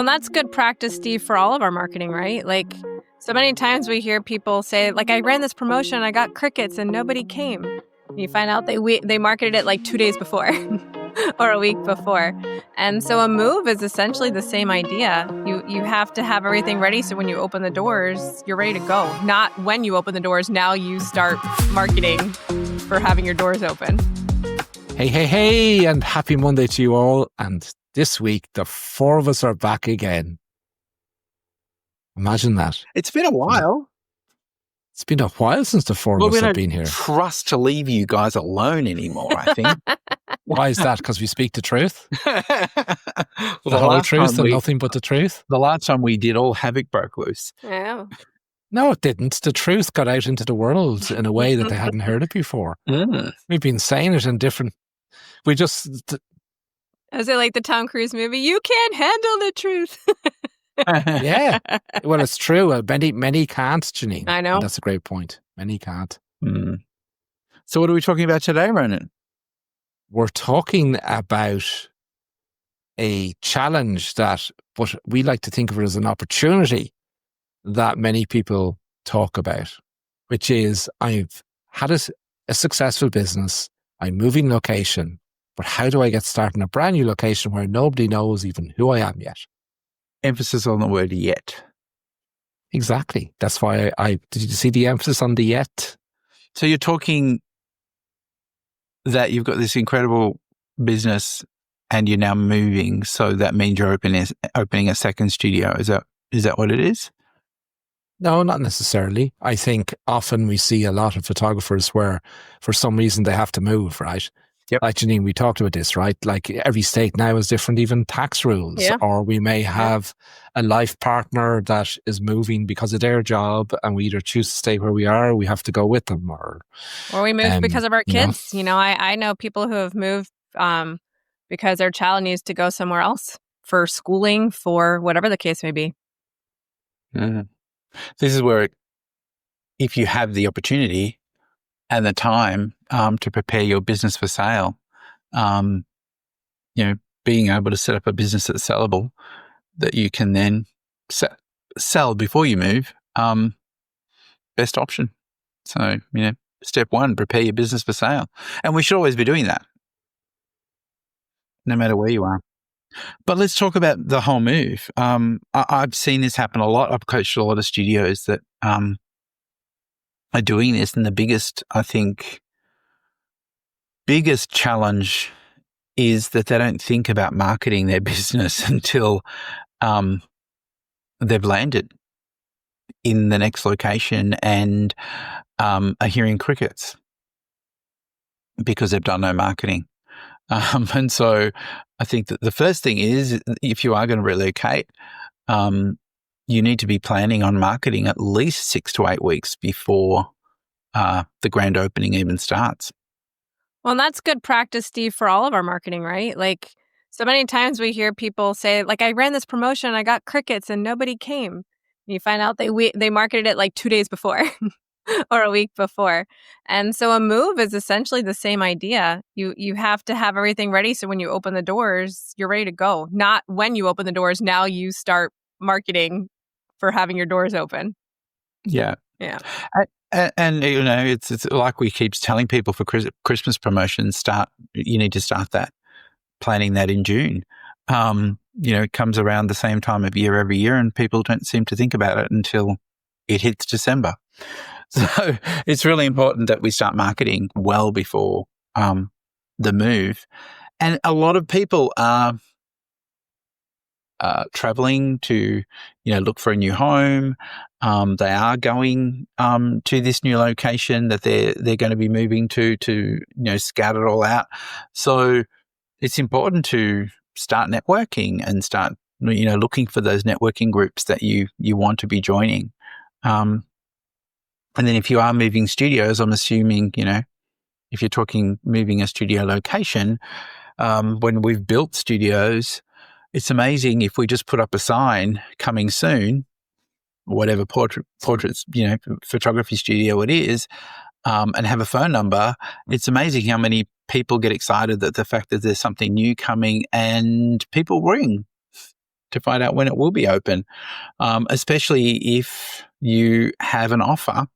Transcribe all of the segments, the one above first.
And that's good practice, Steve, for all of our marketing, right? Like, so many times we hear people say, like, I ran this promotion, I got crickets, and nobody came. And you find out they marketed it like 2 days before or a week before. And so a move is essentially the same idea. You have to have everything ready so when you open the doors, you're ready to go. Not when you open the doors, now you start marketing for having your doors open. Hey, and happy Monday to you all. And this week, the four of us are back again. Imagine that. It's been a while. It's been a while since the four of us have been here. We don't trust to leave you guys alone anymore, I think. Why is that? Because we speak the truth? Well, the whole truth and nothing but the truth? The last time we did, all havoc broke loose. Yeah. No, it didn't. The truth got out into the world in a way that they hadn't heard it before. We've been saying it in different... We just... Is it like the Tom Cruise movie? You can't handle the truth. Yeah. Well, it's true. Many can't, Janine. I know. And that's a great point. Many can't. So what are we talking about today, Ronan? We're talking about a challenge but we like to think of it as an opportunity that many people talk about, which is I've had a successful business. I'm moving location, but how do I get started in a brand new location where nobody knows even who I am yet? Emphasis on the word yet. Exactly. That's why did you see the emphasis on the yet? So you're talking that you've got this incredible business and you're now moving. So that means you're opening a second studio. Is that what it is? No, not necessarily. I think often we see a lot of photographers where for some reason they have to move, right? Yep. Like Janine, we talked about this, right? Like every state now is different, even tax rules. Yeah. Or we may have a life partner that is moving because of their job and we either choose to stay where we are or we have to go with them. Or we moved because of our kids. I know people who have moved because their child needs to go somewhere else for schooling, for whatever the case may be. Mm. This is where if you have the opportunity and the time to prepare your business for sale, being able to set up a business that's sellable that you can then sell before you move, best option. So, step one, prepare your business for sale. And we should always be doing that, no matter where you are. But let's talk about the whole move. I've seen this happen a lot. I've coached a lot of studios that are doing this, and the biggest challenge is that they don't think about marketing their business until they've landed in the next location and are hearing crickets because they've done no marketing. And so I think that the first thing is, if you are going to relocate, you need to be planning on marketing at least 6 to 8 weeks before the grand opening even starts. Well, and that's good practice, Steve, for all of our marketing, right? Like, so many times we hear people say, like, I ran this promotion, I got crickets, and nobody came. And you find out they marketed it like 2 days before or a week before. And so a move is essentially the same idea. You have to have everything ready so when you open the doors, you're ready to go. Not when you open the doors, now you start marketing for having your doors open. Yeah. Yeah. And it's like we keep telling people for Christmas promotions, you need to start planning that in June. It comes around the same time of year every year and people don't seem to think about it until it hits December. So it's really important that we start marketing well before the move. And a lot of people are traveling to, look for a new home. They are going to this new location that they're going to be moving to scout it all out. So it's important to start networking and start, looking for those networking groups that you want to be joining. And then if you are moving studios, I'm assuming, if you're talking moving a studio location, when we've built studios, it's amazing if we just put up a sign coming soon, whatever portraits, photography studio it is, and have a phone number. It's amazing how many people get excited that the fact that there's something new coming and people ring. to find out when it will be open, especially if you have an offer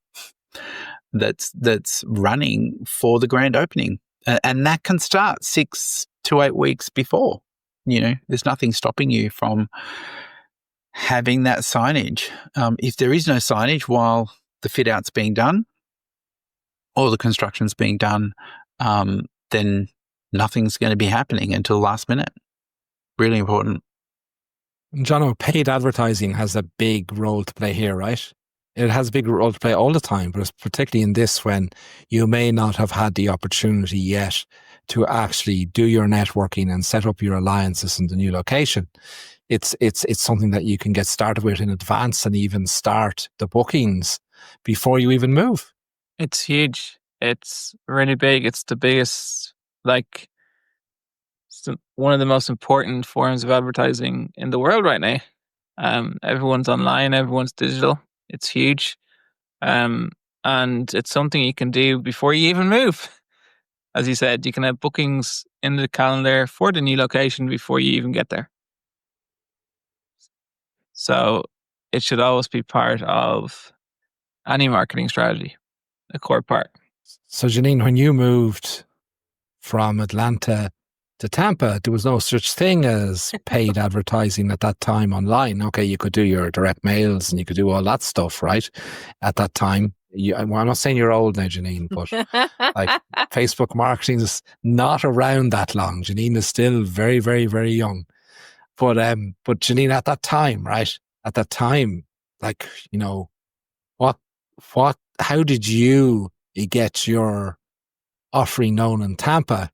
that's running for the grand opening. And that can start 6 to 8 weeks before. There's nothing stopping you from having that signage. If there is no signage while the fit out's being done or the construction's being done, then nothing's going to be happening until last minute. Really important. Jono, paid advertising has a big role to play here, right? It has a big role to play all the time, but it's particularly in this when you may not have had the opportunity yet to actually do your networking and set up your alliances in the new location. It's something that you can get started with in advance and even start the bookings before you even move. It's huge. It's really big. It's the biggest, one of the most important forms of advertising in the world right now. Everyone's online, everyone's digital. It's huge. And it's something you can do before you even move. As you said, you can have bookings in the calendar for the new location before you even get there. So it should always be part of any marketing strategy, a core part. So Janine, when you moved from Atlanta to Tampa, there was no such thing as paid advertising at that time online. Okay, you could do your direct mails and you could do all that stuff, right? At that time, I'm not saying you're old now, Janine, but Facebook marketing is not around that long. Janine is still very, very, very young. But Janine, at that time, right? At that time, how did you get your offering known in Tampa,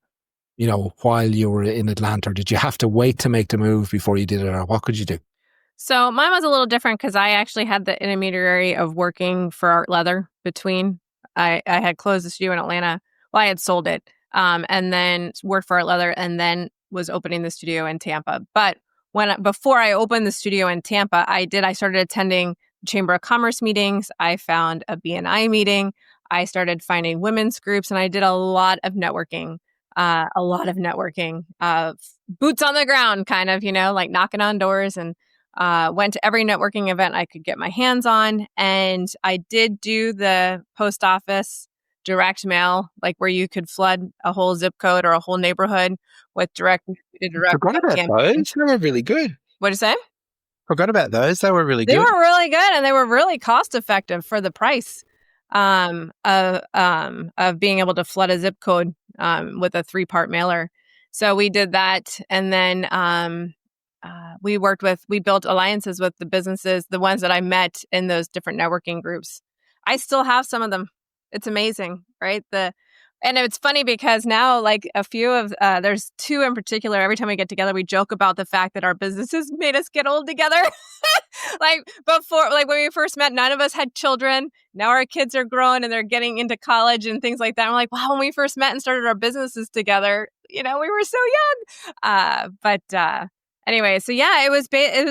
while you were in Atlanta? Did you have to wait to make the move before you did it, or what could you do? So mine was a little different because I actually had the intermediary of working for Art Leather between. I had closed the studio in Atlanta. Well, I had sold it and then worked for Art Leather and then was opening the studio in Tampa. But before I opened the studio in Tampa, I started attending Chamber of Commerce meetings. I found a BNI meeting. I started finding women's groups, and I did a lot of networking. Boots on the ground, kind of, knocking on doors, and went to every networking event I could get my hands on. And I did do the post office direct mail, where you could flood a whole zip code or a whole neighborhood with direct Forgot about those. They were really good. What'd you say? Forgot about those. They were really good. They were really good, and they were really cost effective for the price of being able to flood a zip code with a 3-part mailer. So we did that, and then we built alliances with the businesses, the ones that I met in those different networking groups. I still have some of them. It's amazing, right? And it's funny because now, a few of, there's 2 in particular, every time we get together, we joke about the fact that our businesses made us get old together. Before, when we first met, none of us had children. Now our kids are grown and they're getting into college and things like that. And we're like, wow, when we first met and started our businesses together, we were so young. Anyway, so yeah, it was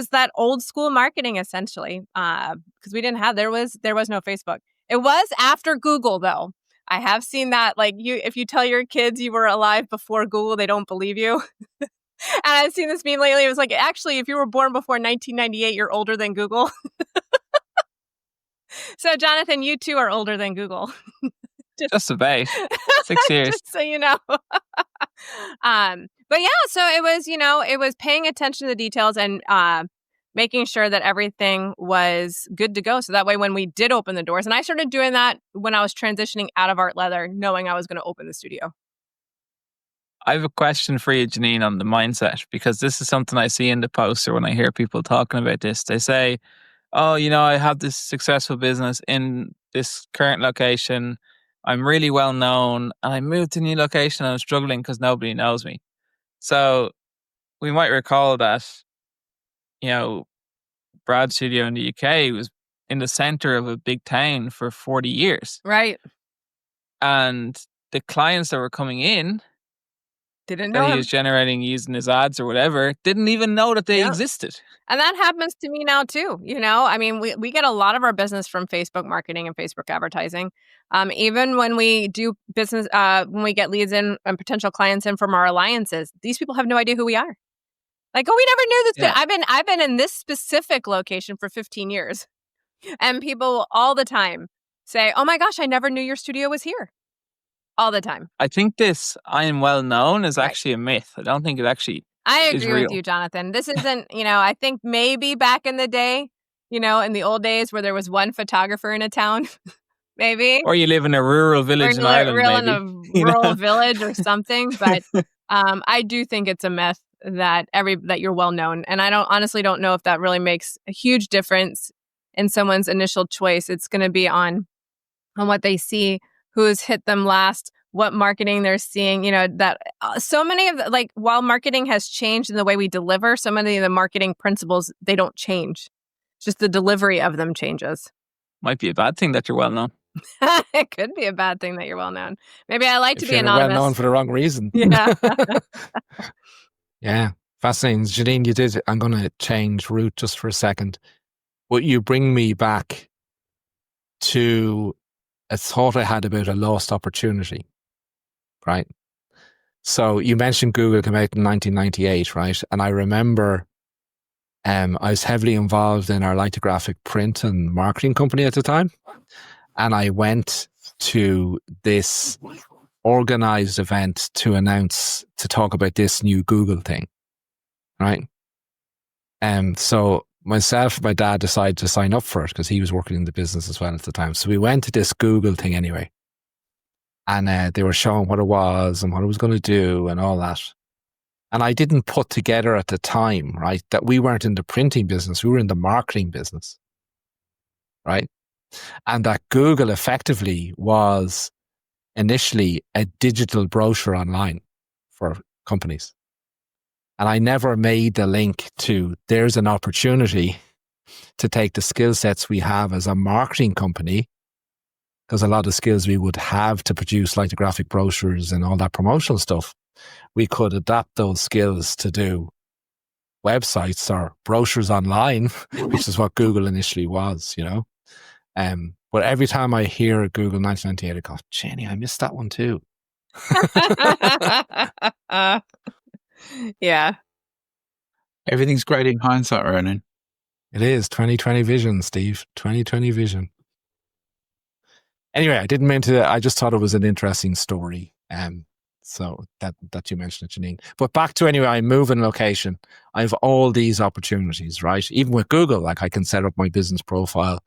that old school marketing essentially, because we didn't have, there was no Facebook. It was after Google though. I have seen that, if you tell your kids you were alive before Google, they don't believe you. And I've seen this meme lately. It was actually, if you were born before 1998, you're older than Google. So, Jonathan, you too are older than Google. Just about 6 years. Just so you know. But yeah, so it was paying attention to the details and making sure that everything was good to go. So that way, when we did open the doors, and I started doing that when I was transitioning out of Art Leather, knowing I was going to open the studio. I have a question for you, Janine, on the mindset, because this is something I see in the posts or when I hear people talking about this. They say, oh, I have this successful business in this current location. I'm really well known, and I moved to a new location and I'm struggling because nobody knows me. So we might recall that, Brad's studio in the UK was in the center of a big town for 40 years. Right. And the clients that were coming in didn't know that him. He was generating using his ads or whatever, didn't even know that they existed. And that happens to me now too. We get a lot of our business from Facebook marketing and Facebook advertising. Even when we do business, when we get leads in and potential clients in from our alliances, these people have no idea who we are. Like, oh, we never knew this. Yeah. I've been in this specific location for 15 years. And people all the time say, oh my gosh, I never knew your studio was here. All the time. I think this I am well known is Right. actually a myth. I don't think it actually I is agree with real. you, Jonathan. This isn't, I think maybe back in the day, in the old days where there was one photographer in a town, maybe. Or you live in a rural Or village in you Ireland, live in maybe. a rural village or something. But I do think it's a myth that you're well known. And I honestly don't know if that really makes a huge difference in someone's initial choice. It's going to be on what they see, who's hit them last, what marketing they're seeing, that so many of while marketing has changed in the way we deliver, so many of the marketing principles, they don't change. Just the delivery of them changes. Might be a bad thing that you're well known. It could be a bad thing that you're well known. Maybe I like to be you're anonymous. well known for the wrong reason. Yeah. Yeah. Fascinating. Janine, you did. I'm going to change route just for a second. But you bring me back to a thought I had about a lost opportunity, right? So you mentioned Google came out in 1998, right? And I remember I was heavily involved in our lithographic print and marketing company at the time. And I went to this organized event to talk about this new Google thing, right? So myself and my dad decided to sign up for it because he was working in the business as well at the time. So we went to this Google thing anyway. And they were showing what it was and what it was going to do and all that. And I didn't put together at the time, right, that we weren't in the printing business. We were in the marketing business, right? And that Google effectively was initially a digital brochure online for companies. And I never made the link to there's an opportunity to take the skill sets we have as a marketing company, because a lot of skills we would have to produce lithographic brochures and all that promotional stuff, we could adapt those skills to do websites or brochures online, which is what Google initially was, But every time I hear Google 1998, I go, Jenny, I missed that one too. Yeah. Everything's great in hindsight, Ronan. It is 2020 vision, Steve. 2020 vision. Anyway, I didn't mean to. I just thought it was an interesting story. So that you mentioned it, Janine. But back to anyway, I'm moving location. I have all these opportunities, right? Even with Google, like I can set up my business profile,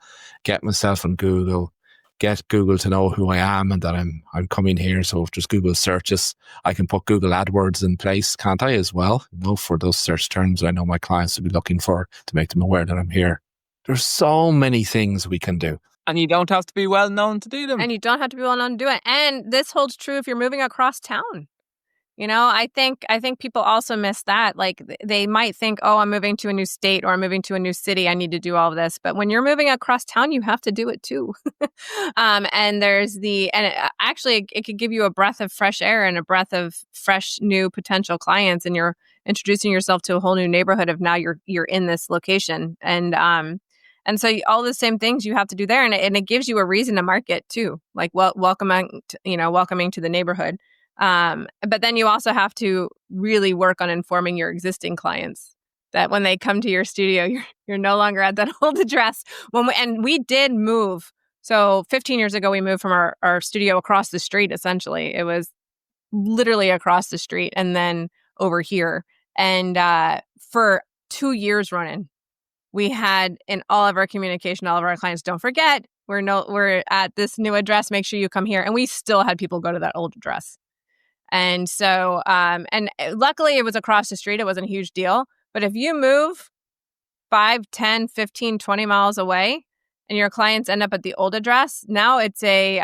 get myself on Google, get Google to know who I am and that I'm coming here. So if there's Google searches, I can put Google AdWords in place, can't I, as well? For those search terms I know my clients will be looking for to make them aware that I'm here. There's so many things we can do. And you don't have to be well known to do them. And you don't have to be well known to do it. And this holds true if you're moving across town. I think people also miss that. Like they might think, oh, I'm moving to a new state or I'm moving to a new city. I need to do all of this. But when you're moving across town, you have to do it too. And there's actually it could give you a breath of fresh air and a breath of fresh new potential clients. And you're introducing yourself to a whole new neighborhood of now you're in this location. And so all the same things you have to do there. And it gives you a reason to market too, like welcoming to the neighborhood. But then you also have to really work on informing your existing clients that when they come to your studio, you're no longer at that old address. We did move. So 15 years ago, we moved from our studio across the street, essentially. It was literally across the street and then over here. And for 2 years running, we had in all of our communication, all of our clients, don't forget, we're at this new address. Make sure you come here. And we still had people go to that old address. And so, and luckily it was across the street. It wasn't a huge deal. But if you move 5, 10, 15, 20 miles away and your clients end up at the old address, now it's it's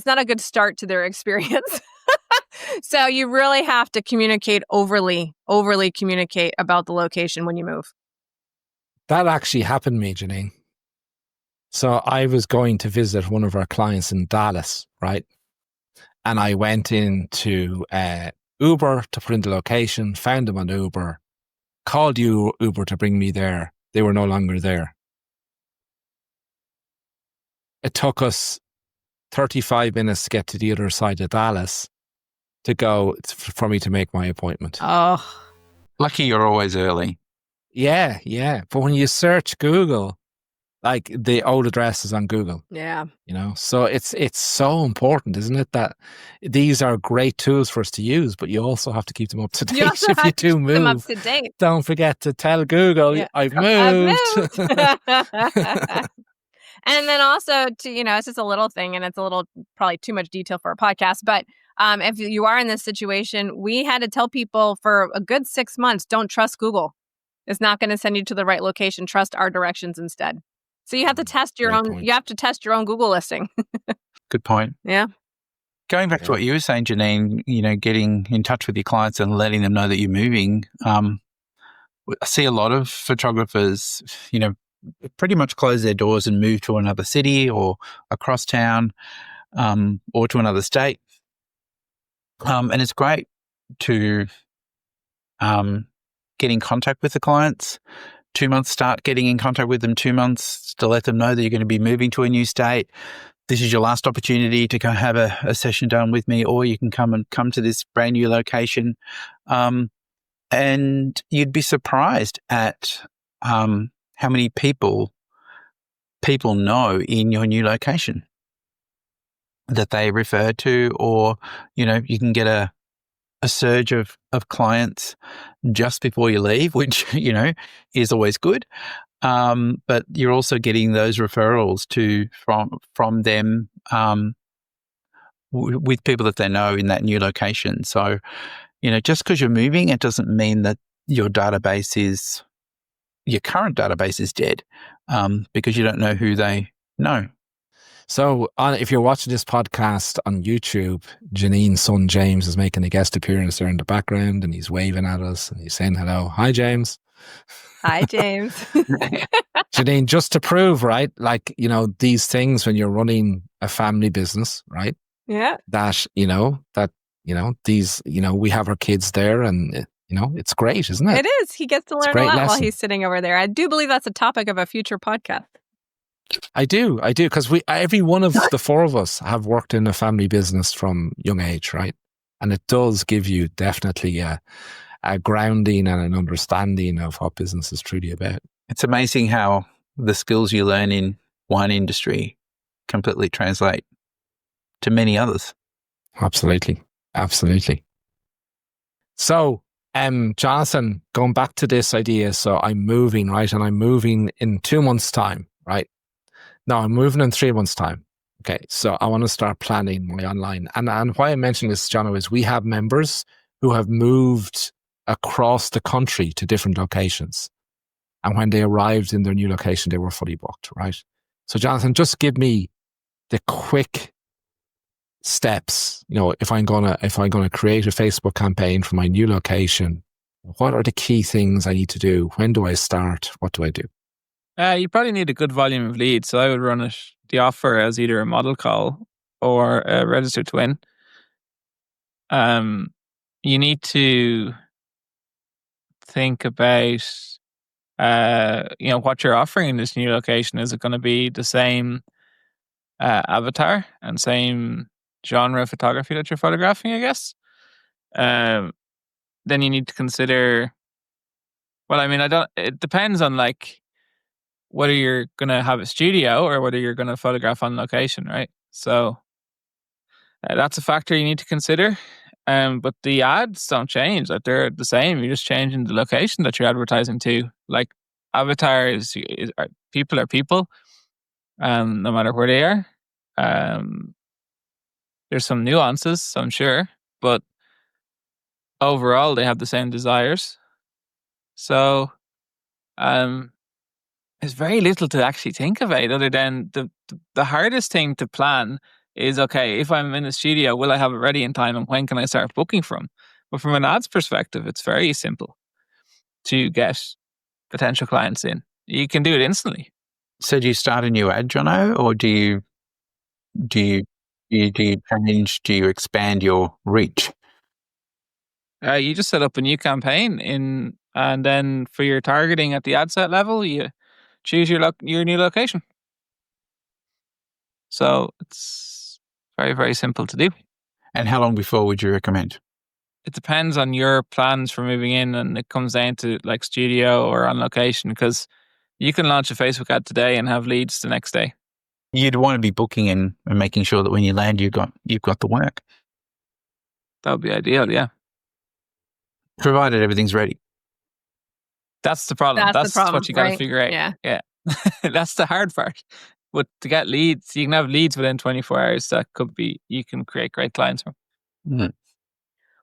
not a good start to their experience. So you really have to communicate overly communicate about the location when you move. That actually happened to me, Janine. So I was going to visit one of our clients in Dallas, right? And I went into Uber to put in the location, found them on Uber, called Uber to bring me there. They were no longer there. It took us 35 minutes to get to the other side of Dallas for me to make my appointment. Oh, Lucky you're always early. Yeah, yeah. But when you search Google, like the old address is on Google, Yeah. so it's so important, isn't it, that these are great tools for us to use, but you also have to keep them up to You date also if you have to do keep them up move. to date. Don't forget to tell Google, Yeah. I've I've moved. moved. And then also it's just a little thing, and it's a little probably too much detail for a podcast, but if you are in this situation, we had to tell people for a good 6 months, don't trust Google. It's not going to send you to the right location. Trust our directions instead. So you have to test your Great own. point. You have to test your own Google listing. Good point. Yeah. Going back to what you were saying, Janine, getting in touch with your clients and letting them know that you're moving. I see a lot of photographers, pretty much close their doors and move to another city or across town, or to another state. And it's great to get in contact with the clients. 2 months, start getting in contact with them 2 months to let them know that you're going to be moving to a new state. This is your last opportunity to go have a session done with me, or you can come to this brand new location. And you'd be surprised at how many people know in your new location that they refer to, or, you can get a surge of clients just before you leave, which, is always good. But you're also getting those referrals from them with people that they know in that new location. So, just because you're moving, it doesn't mean that your current database is dead, because you don't know who they know. So if you're watching this podcast on YouTube, Janine's son James is making a guest appearance there in the background, and he's waving at us and he's saying hello. Hi, James. Hi, James. Janine, just to prove, right, these things when you're running a family business, right? Yeah. That, these, we have our kids there, and, it's great, isn't it? It is. He gets to learn a lot while he's sitting over there. I do believe that's a topic of a future podcast. I do, because every one of the four of us have worked in a family business from young age, right? And it does give you definitely a grounding and an understanding of what business is truly about. It's amazing how the skills you learn in one industry completely translate to many others. Absolutely. So, Jonathan, going back to this idea, so I'm moving, right? And I'm moving in 2 months' time, right? No, I'm moving in 3 months' time. Okay, so I want to start planning my online. And why I mention this, Jono, is we have members who have moved across the country to different locations. And when they arrived in their new location, they were fully booked, right? So, Jonathan, just give me the quick steps. If I'm gonna create a Facebook campaign for my new location, what are the key things I need to do? When do I start? What do I do? You probably need a good volume of leads. So I would run the offer as either a model call or a registered twin. You need to think about, what you're offering in this new location. Is it going to be the same avatar and same genre of photography that you're photographing, I guess? Then you need to consider, it depends on whether you're going to have a studio or whether you're going to photograph on location, right? So that's a factor you need to consider. But the ads don't change. They're the same. You're just changing the location that you're advertising to. Avatar people are people, no matter where they are. There's some nuances, I'm sure, but overall they have the same desires. So there's very little to actually think about other than the hardest thing to plan is, okay, if I'm in a studio, will I have it ready in time, and when can I start booking from? But from an ads perspective, it's very simple to get potential clients in. You can do it instantly. So do you start a new ad, Jono, or do you change? Do you expand your reach? You just set up a new campaign and then for your targeting at the ad set level, you choose your new location. So it's very, very simple to do. And how long before would you recommend? it depends on your plans for moving in, and it comes down to like studio or on location, because you can launch a Facebook ad today and have leads the next day. You'd want to be booking in and making sure that when you land, you've got the work, That would be ideal, yeah. provided everything's ready. That's the problem. That's the That's problem, what you got to right? figure out. Yeah. That's the hard part. But to get leads, you can have leads within 24 hours. That could be, you can create great clients from. Mm.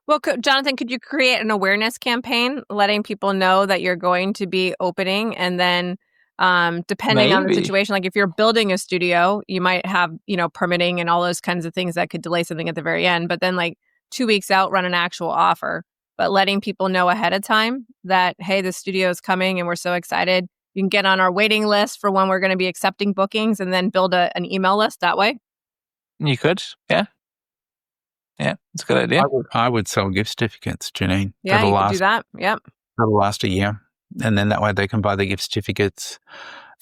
Well, Jonathan, could you create an awareness campaign letting people know that you're going to be opening, and then depending on the Maybe. situation, like if you're building a studio, you might have, permitting and all those kinds of things that could delay something at the very end. But then like 2 weeks out, run an actual offer, but letting people know ahead of time that, hey, the studio is coming and we're so excited. You can get on our waiting list for when we're going to be accepting bookings, and then build an email list that way. You could, yeah. Yeah, it's a good idea. I would sell gift certificates, Janine. Yeah, you could do that. Yep. That'll last a year. And then that way they can buy the gift certificates.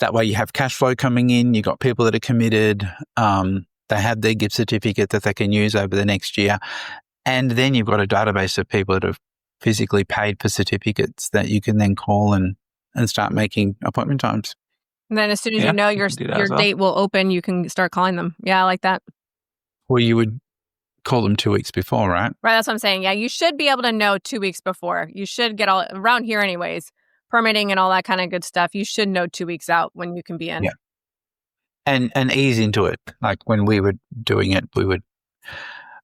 That way you have cash flow coming in. You've got people that are committed. They have their gift certificate that they can use over the next year. And then you've got a database of people that have physically paid for certificates that you can then call and start making appointment times. And then as soon as Yeah, you know you your can do that as well. date will open, you can start calling them. Yeah, I like that. Well, you would call them 2 weeks before, right? Right, that's what I'm saying. Yeah, you should be able to know 2 weeks before. You should get all around here anyways, permitting and all that kind of good stuff. You should know 2 weeks out when you can be in. Yeah. And ease into it. Like when we were doing it, we would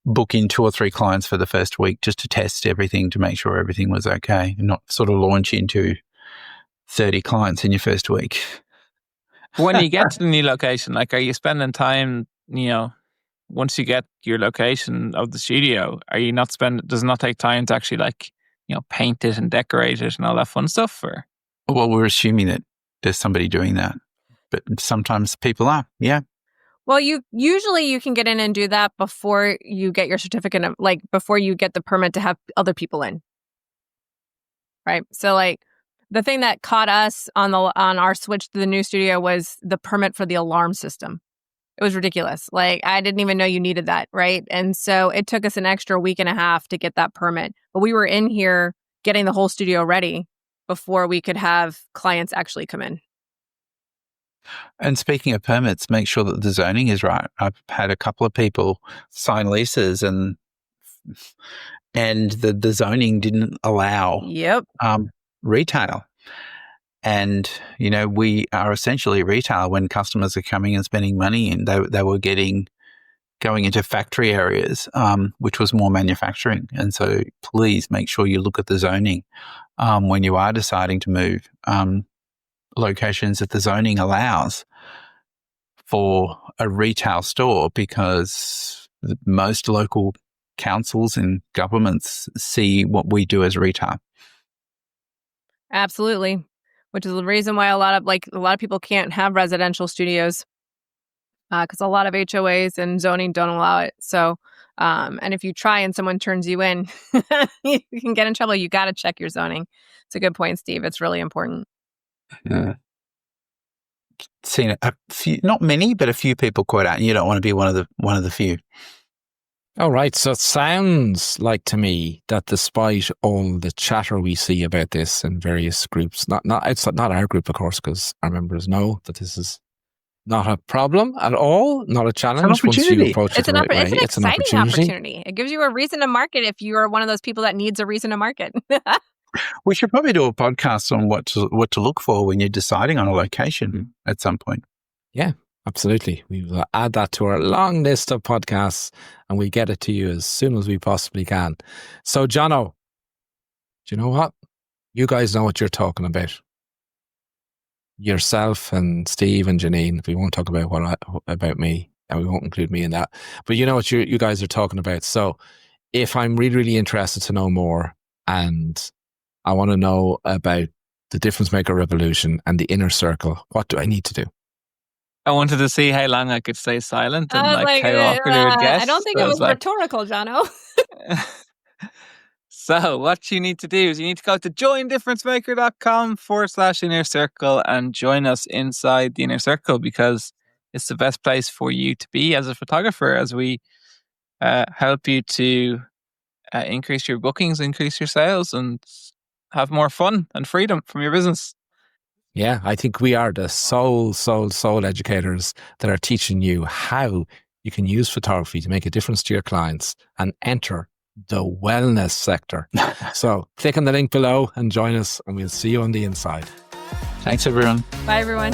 book in 2 or 3 clients for the first week just to test everything, to make sure everything was okay, and not sort of launch into 30 clients in your first week. When you get to the new location, like, are you spending time, once you get your location of the studio, are you not does it not take time to actually paint it and decorate it and all that fun stuff? Or? Well, we're assuming that there's somebody doing that, but sometimes people are, yeah. Well, you can get in and do that before you get your certificate of, before you get the permit to have other people in. Right? So the thing that caught us on our switch to the new studio was the permit for the alarm system. It was ridiculous. I didn't even know you needed that, right? And so it took us an extra week and a half to get that permit. But we were in here getting the whole studio ready before we could have clients actually come in. And speaking of permits, make sure that the zoning is right. I've had a couple of people sign leases and the zoning didn't allow retail. And, we are essentially retail when customers are coming and spending money, and they were going into factory areas, which was more manufacturing. And so please make sure you look at the zoning when you are deciding to move locations that the zoning allows for a retail store, because most local councils and governments see what we do as retail. Absolutely. Which is the reason why a lot of people can't have residential studios, because a lot of HOAs and zoning don't allow it. So, and if you try and someone turns you in, you can get in trouble. You got to check your zoning. It's a good point, Steve. It's really important. Yeah. Seen a few, not many, but a few people quit out, and you don't want to be one of the few. All right. So it sounds like to me that despite all the chatter we see about this in various groups, it's not our group, of course, because our members know that this is not a problem at all, not a challenge once you approach it the right way. It's an exciting opportunity. It gives you a reason to market if you are one of those people that needs a reason to market. We should probably do a podcast on what to look for when you're deciding on a location at some point. Yeah. Absolutely. We will add that to our long list of podcasts, and we'll get it to you as soon as we possibly can. So, Jono, do you know what? You guys know what you're talking about. Yourself and Steve and Janine. We won't talk about about me, and we won't include me in that. But you know what you guys are talking about. So, if I'm really, really interested to know more, and I want to know about the Difference Maker Revolution and the Inner Circle, what do I need to do? I wanted to see how long I could stay silent and how awkward it would get. I don't think it was rhetorical, Jono. So what you need to do is you need to go to joindifferencemaker.com/inner circle and join us inside the inner circle, because it's the best place for you to be as a photographer, as we help you to increase your bookings, increase your sales, and have more fun and freedom from your business. Yeah, I think we are the sole educators that are teaching you how you can use photography to make a difference to your clients and enter the wellness sector. So click on the link below and join us, and we'll see you on the inside. Thanks, everyone. Bye, everyone.